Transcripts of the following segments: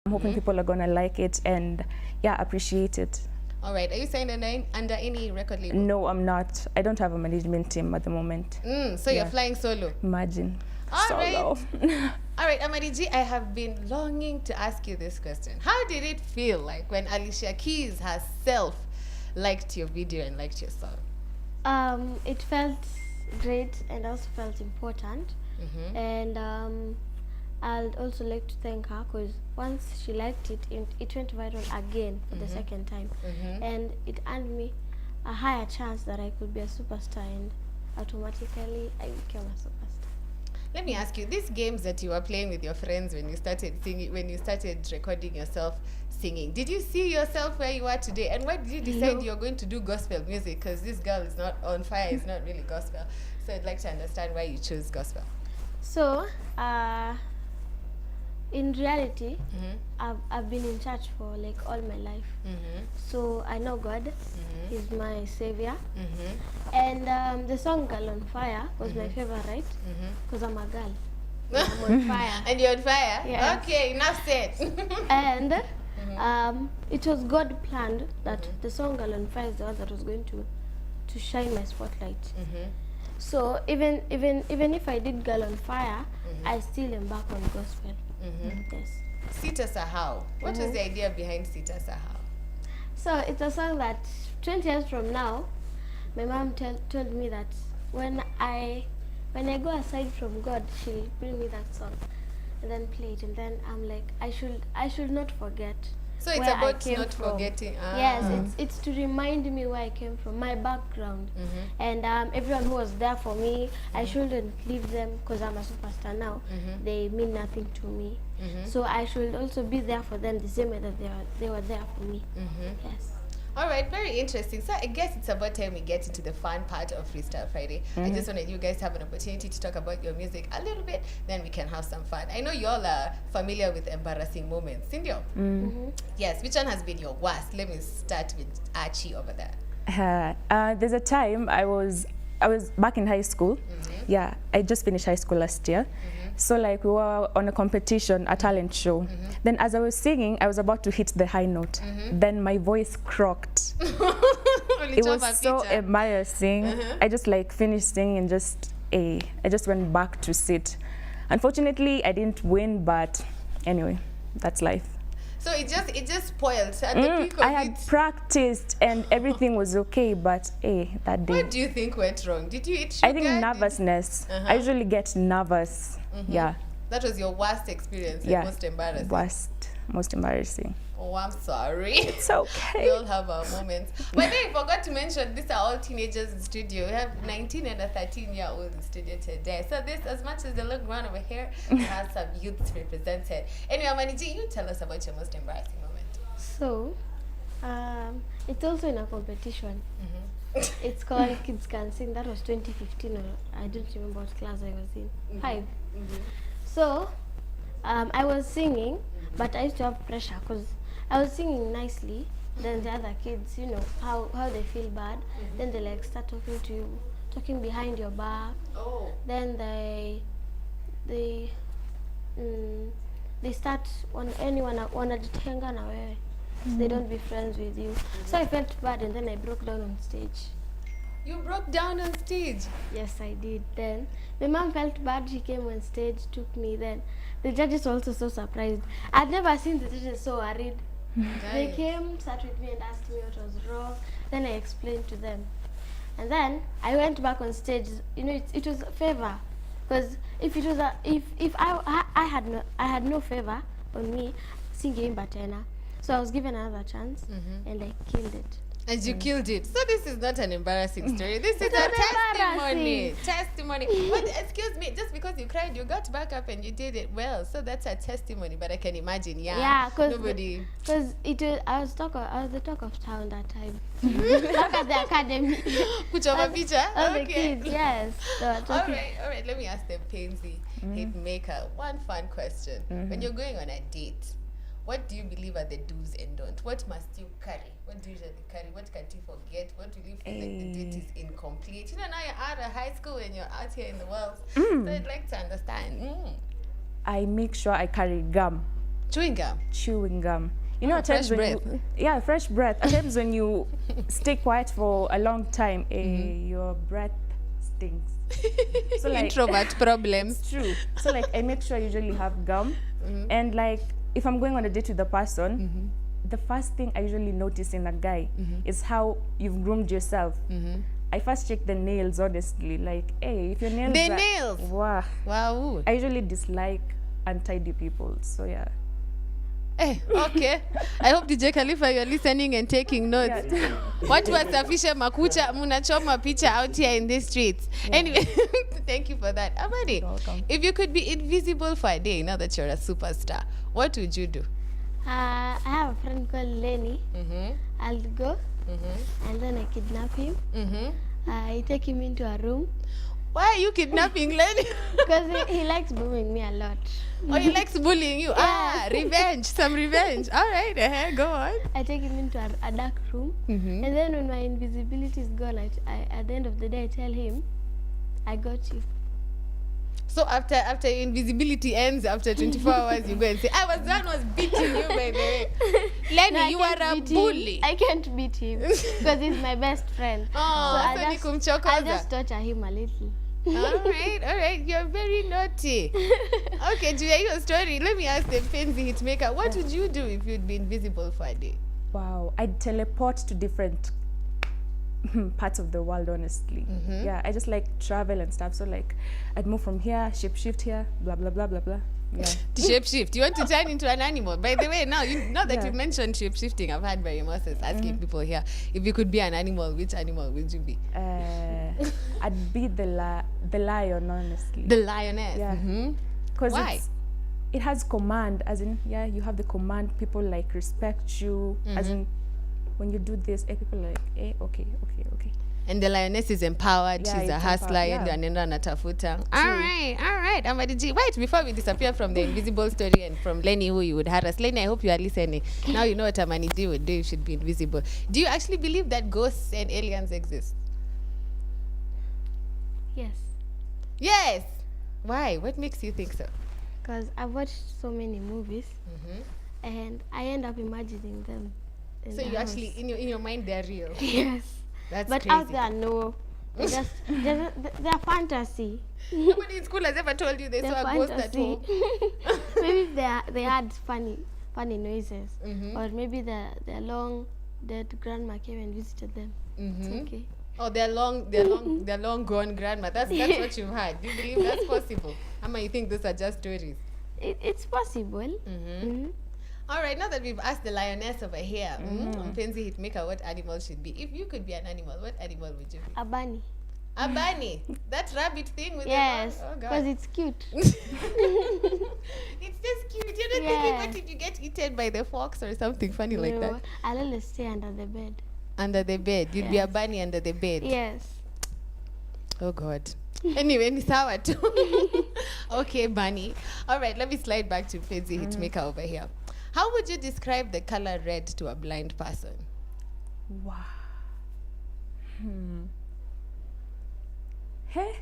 I'm hoping people are gonna like it and appreciate it. All right. Are you signed under any record label? No, I'm not. I don't have a management team at the moment. So you're flying solo? Imagine. All solo. Right. All right, Amani G, I have been longing to ask you this question. How did it feel like when Alicia Keys herself liked your video and liked your song? It felt great and also felt important. And I'd also like to thank her because once she liked it, it went viral again for the second time. And it earned me a higher chance that I could be a superstar, and automatically I became a superstar. Let me ask you, these games that you were playing with your friends when you started singing, when you started recording yourself singing, did you see yourself where you are today? And why did you decide you're going to do gospel music? Because this girl is not on fire, it's not really gospel. So I'd like to understand why you chose gospel. So, in reality, I've been in church for like all my life. So I know God is my savior. And the song Girl on Fire was my favorite because I'm a girl. I'm on fire. And you're on fire? Yes. Okay, enough said. And it was God planned that the song Girl on Fire is the one that was going to shine my spotlight. So even if I did Girl on Fire, I still embark on gospel. Yes. Sita Sahau. What was the idea behind Sita Sahau? So it's a song that 20 years from now, my mom told me that when I go aside from God, she'll bring me that song and then play it, and then I'm like, I should not forget. So it's where I about came not from. forgetting. Yes, it's to remind me where I came from, my background, and everyone who was there for me. I shouldn't leave them because I'm a superstar now. They mean nothing to me, so I should also be there for them the same way that they were there for me. Yes. All right, very interesting. So I guess it's about time we get into the fun part of Freestyle Friday. I just wanted you guys to have an opportunity to talk about your music a little bit, then we can have some fun. I know you all are familiar with embarrassing moments. Cindy? Yes, which one has been your worst? Let me start with Achi over there. There's a time I was back in high school. Yeah, I just finished high school last year. So like we were on a competition, a talent show. Then as I was singing, I was about to hit the high note. Then my voice croaked. It was so embarrassing. I just like finished singing and I just went back to sit. Unfortunately, I didn't win, but anyway, that's life. So it just spoiled. At the peak of I had practiced and everything was okay, but that day. What do you think went wrong? Did you eat sugar? I think nervousness. I usually get nervous. Yeah. That was your worst experience and most embarrassing? Most embarrassing. Oh, I'm sorry. It's okay. We all have our moments. But then I forgot to mention, these are all teenagers in studio. We have 19 and a 13-year-old in studio today. So this, as much as they look round over here, we have some youths represented. Anyway, Amani G, you tell us about your most embarrassing moment. So, it's also in a competition. It's called Kids Can Sing. That was 2015, or I don't remember what class I was in. 5. So, I was singing, but I used to have pressure because I was singing nicely. Then the other kids, you know, how they feel bad. Then they like start talking to you, talking behind your back. Then they start anyone wanajitenga na wewe. They don't be friends with you. So I felt bad, and then I broke down on stage. You broke down on stage? Yes, I did. Then my mom felt bad. She came on stage, took me. Then the judges were also so surprised. I'd never seen the judges so worried. They came, sat with me and asked me what was wrong. Then I explained to them. And then I went back on stage. You know, it was a favor. Because if it was if I had no favor on me singing Batena. So I was given another chance and I killed it. And you killed it. So this is not an embarrassing story. This is a testimony. But excuse me, just because you cried, you got back up and you did it well. So that's a testimony. But I can imagine, nobody. Because I was the talk of town that time. Look at the academy. Put over picture. All the kids, yes. All right. Let me ask the Painsy hit maker one fun question. When you're going on a date, what do you believe are the do's and don'ts? What must you carry? What do you usually carry? What can't you forget? What do you feel like the date is incomplete? You know, now you're out of high school and you're out here in the world. So I'd like to understand. I make sure I carry gum. Chewing gum. Chewing gum. You know, at times fresh when breath. yeah, fresh breath. At times when you stay quiet for a long time, your breath stinks. So like Introvert problems. it's true. So like I make sure I usually have gum, and like if I'm going on a date with a person, the first thing I usually notice in a guy is how you've groomed yourself. I first check the nails, honestly. Like, hey, if your nails The are, nails. wow. Wow. I usually dislike untidy people. So yeah. Okay. I hope DJ Khalifa you're listening and taking notes. Yeah. Watu wasafishe makucha munachoma picha out here in the streets. Anyway, thank you for that. Amani, You're welcome. if you could be invisible for a day now that you're a superstar, what would you do? I have a friend called Lenny. I'll go and then I kidnap him. I take him into a room Why are you kidnapping Lenny? because he likes bullying me a lot. Oh, he likes bullying you. Revenge. Some revenge. All right, go on. I take him into a dark room, and then when my invisibility is gone, I at the end of the day I tell him, I got you. So after invisibility ends, after 24 hours, you go and say, I was the one who was beating you, by the way. Lenny, No, I you are can't a beat bully. him. I can't beat him because he's my best friend. Oh, so I nikumchokoza. just torture him a little. All right. You're very naughty. Okay, to hear your story, let me ask the Penzi Hitmaker, what would you do if you'd be invisible for a day? Wow, I'd teleport to different parts of the world, honestly. Yeah, I just like travel and stuff. So like, I'd move from here, shift here, blah blah blah blah blah. Yeah. To shape-shift. You want to turn into an animal. By the way, now that Yeah. you mentioned shape-shifting, I've had Mary Moses asking people here, if you could be an animal, which animal would you be? I'd be the lion, honestly. The lioness. Yeah. Because Why? it has command, as in, yeah, you have the command. People like respect you, as in, when you do this, people are like, okay. And the lioness is empowered. Yeah, She's a it's hustler. empowered, Yeah. Anaenda anatafuta. All right. Amadi G. Wait, before we disappear from the invisible story and from Lenny who you would harass. Lenny, I hope you are listening. Now you know what Amani G would do if she'd be invisible. Do you actually believe that ghosts and aliens exist? Yes, Yes. Why? What makes you think so? because I've watched so many movies, and I end up imagining them. In So the you house. actually, in your mind, they're real. Yes, That's but crazy. out there, no. They're fantasy. Nobody in school has ever told you they They're saw a ghost at fantasy. home. Maybe they had funny noises, or maybe their long dead grandma came and visited them. It's okay. Oh, they're long gone grandma. That's what you've heard. Do you believe that's possible? Ama, you think those are just stories? It's possible. All right, now that we've asked the lioness over here, Mpenzi Hitmaker, what animal should be? If you could be an animal, what animal would you be? A bunny. A bunny. That rabbit thing with Yes, the because God. it's cute. It's just cute. You're not thinking, Yeah. what if you get eaten by the fox or something funny like No, that? I'll always stay under the bed. Under the bed. You'd be a Yes. bunny under the bed. Yes. Oh God. Anyway, ni sawa tu. Okay, bunny. All right, let me slide back to Penzi Hitmaker over here. How would you describe the color red to a blind person? Wow. Hey.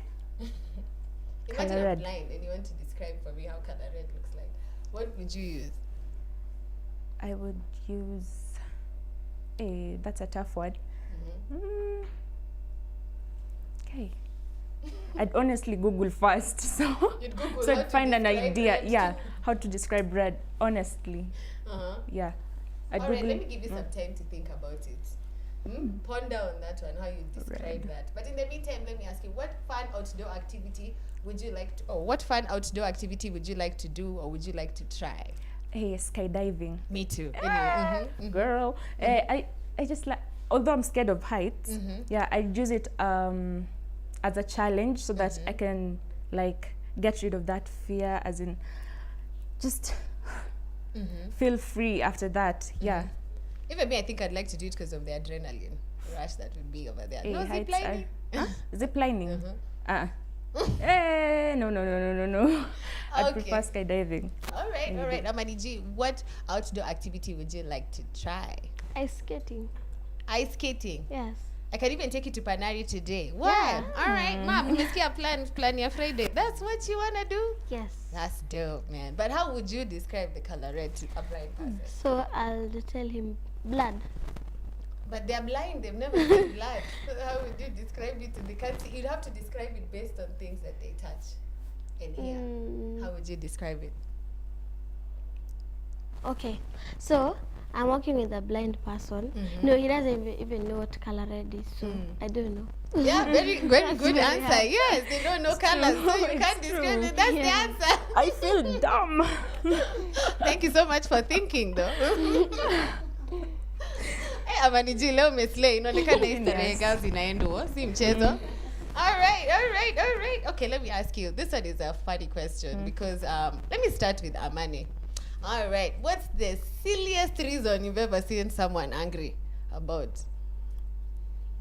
Imagine Color I'm red. blind and you want to describe for me how color red looks like. What would you use? I would use. That's a tough one. Okay. I'd honestly Google first, so You'd Google so how I'd to find an describe idea. red. Yeah, how to describe red. Honestly, yeah. I'd All right, Google. let me give you some time to think about it. Ponder on that one, how you describe Red. that. But in the meantime, let me ask you, what fun outdoor activity would you like to, or what fun outdoor activity would you like to do, or would you like to try? Hey, skydiving. Me too. Anyway, Girl, I just like. Although I'm scared of heights, yeah, I use it as a challenge so that I can like get rid of that fear, as in just feel free after that. Yeah. Even me, I think I'd like to do it because of the adrenaline rush that would be over there. Hey, No zip heights lining. Zip lining. No. I'd Okay. prefer skydiving. All right. Amani G, what outdoor activity would you like to try? Ice skating. Ice skating. Yes. I can even take you to Panari today. Why? Yeah. All right, mom, let's get plan your Friday. That's what you want to do? Yes. That's dope, man. But how would you describe the color red to a blind person? So I'll tell him blood. But they're blind. They've never seen blood. So how would you describe it? They can't see. You'd have to describe it based on things that they touch and hear. How would you describe it? Okay. So I'm working with a blind person. No, he doesn't even know what color red is. So I don't know. Yeah, very good very answer. hard. Yes, they don't know colors, so you can't describe it. That's the answer. I feel dumb. Thank you so much for thinking, though. Hey, Amani G, leo umeslay. Inaonekana historia girls inaenda, si mchezo. All right. Okay, let me ask you. This one is a funny question because let me start with Amani. All right, what's the silliest reason you've ever seen someone angry about?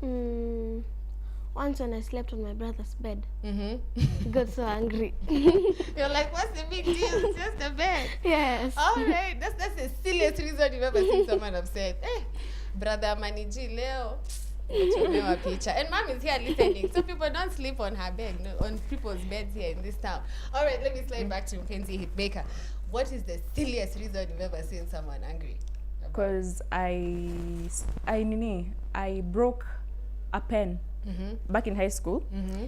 Once when I slept on my brother's bed, he got so angry. You're like, what's the big deal? It's just a bed. Yes. All right, that's the silliest reason you've ever seen someone upset. Hey, brother Amani G, leo. And mom is here listening, so people don't sleep on her bed, no, on people's beds here in this town. All right, let me slide back to Mpenzi Hitmaker. What is the silliest reason you've ever seen someone angry? Because I broke a pen back in high school.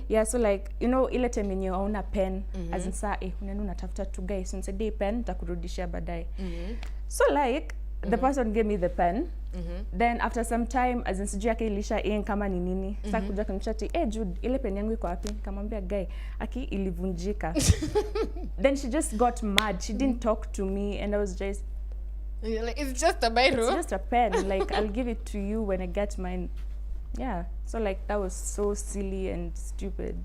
Yeah, so like, you know, ile time yenye hauna pen, as in saa, unaenda unatafuta tu guy, so nisaidie pen, nitakurudishia baadaye. So like, the person gave me the pen. Then after some time, as in sijui yake ilisha ink kama ni nini. Sasa kuja kunichati, Jude, ile pen yangu iko wapi? Nikamwambia guy, aki ilivunjika. Then she just got mad. She didn't talk to me, and I was just, you're like, it's just a biro. It's just a pen. Like, I'll give it to you when I get mine. Yeah. So like, that was so silly and stupid.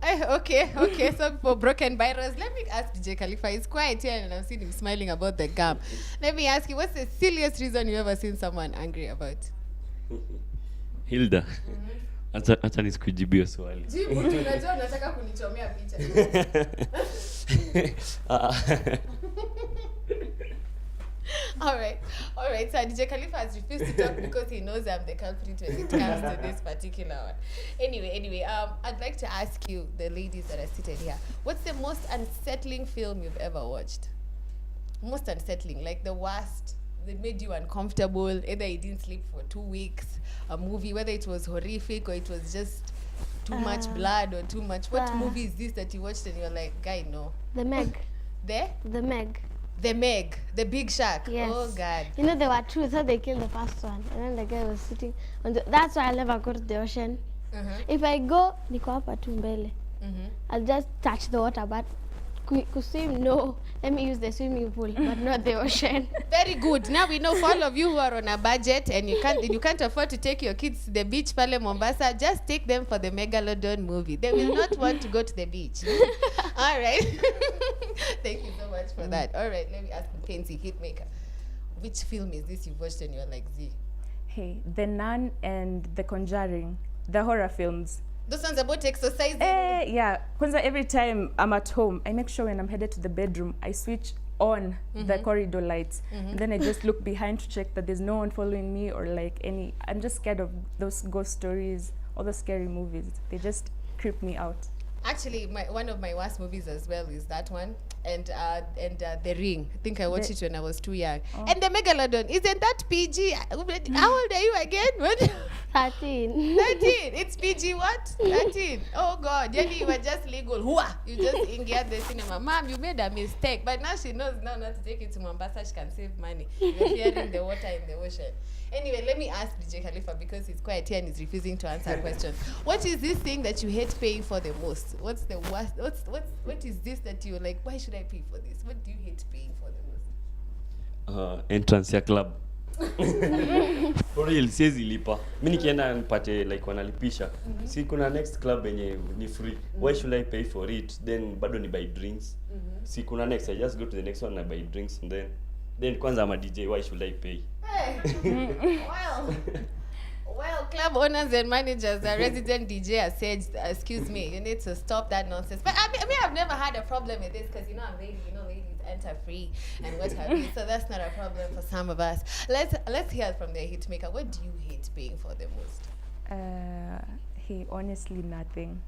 Okay. So for broken biros, let me ask DJ Khalifa. He's quiet here, and I've seen him smiling about the gum. Let me ask you, what's the silliest reason you've ever seen someone angry about? Hilda. Acha nisikujibie swali. Jibu, unajua unataka kunichomea picha. All right. So DJ Khalifa has refused to talk because he knows I'm the culprit when it comes to this particular one. Anyway, I'd like to ask you, the ladies that are seated here, what's the most unsettling film you've ever watched? Most unsettling, like the worst, that made you uncomfortable, either you didn't sleep for 2 weeks, a movie, whether it was horrific or it was just too much blood or too much. What movie is this that you watched and you're like, guy, no? The Meg. The Meg. The Meg, the big shark. Yes. Oh God. You know, there were two, so they killed the first one. And then the guy was sitting on the, that's why I'll never go to the ocean. If I go, niko hapa tu mbele. I'll just touch the water, but swim, no. Let me use the swimming pool, but not the ocean. Very good. Now we know for all of you who are on a budget and you can't afford to take your kids to the beach pale Mombasa, just take them for the Megalodon movie. They will not want to go to the beach. All right. Thank you so much for that. All right, let me ask Mpenzi Hitmaker. Which film is this you've watched and you're like, Z? Hey, The Nun and The Conjuring, the horror films. Those ones about exercising? Yeah. Kwanza, every time I'm at home, I make sure when I'm headed to the bedroom, I switch on the corridor lights. And then I just look behind to check that there's no one following me or like any... I'm just scared of those ghost stories, all those scary movies. They just creep me out. Actually, one of my worst movies as well is that one. And The Ring. I think I watched it when I was too young. And the Megalodon. Isn't that PG? How old are you again? What? 13. 13. It's PG what? 13. Oh God. Yani you were just legal. You just ingered the cinema. Mom, you made a mistake. But now she knows now not to take it to Mombasa. She can save money. You're fearing the water in the ocean. Anyway, let me ask DJ Khalifa because he's quiet here and he's refusing to answer questions. What is this thing that you hate paying for the most? What's the worst? What is this that you're like, why should I pay for this? What do you hate paying for the most? Entrance ya club. For real, siwezi lipa. Mimi nikienda nipate like wanalipisha. Si kuna next club yenye ni free. Why should I pay for it? Then bado ni buy drinks. Si kuna next, I just go to the next one and buy drinks and then kwanza I'm a DJ, why should I pay? Hey. Well, club owners and managers, a resident DJ has said, excuse me, you need to stop that nonsense. But I mean, I've never had a problem with this because, I'm lady, ladies enter free and what have you. So that's not a problem for some of us. Let's hear from the Hitmaker. What do you hate paying for the most? Hey, honestly, nothing.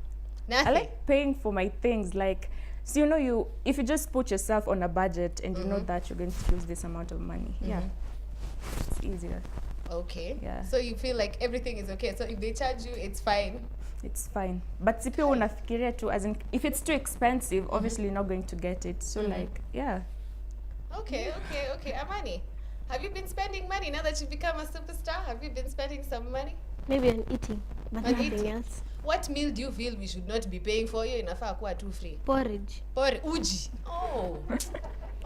I Nothing. like paying for my things. Like, so you know, if you just put yourself on a budget and you know that you're going to use this amount of money, yeah, it's easier. Okay. Yeah. So you feel like everything is okay. So if they charge you, it's fine. It's fine. But si pia unafikiria tu, as in, if it's too expensive, obviously you're not going to get it. So like, yeah. Okay. Amani, have you been spending money now that you've become a superstar? Have you been spending some money? Maybe on eating, but On nothing eating? else. What meal do you feel we should not be paying for? You inafaa kuwa too free. Porridge. Uji.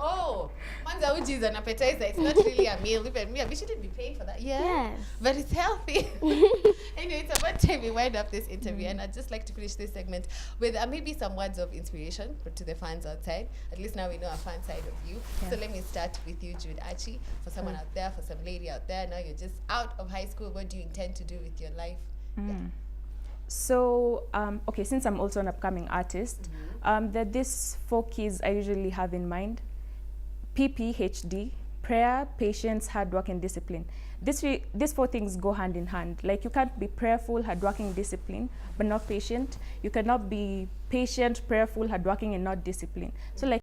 Oh, Manza uji is an appetizer. It's not really a meal. Even me, we shouldn't be paying for that. Yeah. Yes. But it's healthy. Anyway, it's about time we wind up this interview, and I'd just like to finish this segment with maybe some words of inspiration to the fans outside. At least now we know a fan side of you. Yeah. So let me start with you, Jude Achi. For someone out there, for some lady out there, now you're just out of high school. What do you intend to do with your life? Yeah. So, okay, since I'm also an upcoming artist, there are these 4 keys I usually have in mind. PPHD, prayer, patience, hard work, and discipline. These 4 things go hand in hand. Like, you can't be prayerful, hardworking, disciplined, but not patient. You cannot be patient, prayerful, hardworking, and not disciplined. So like,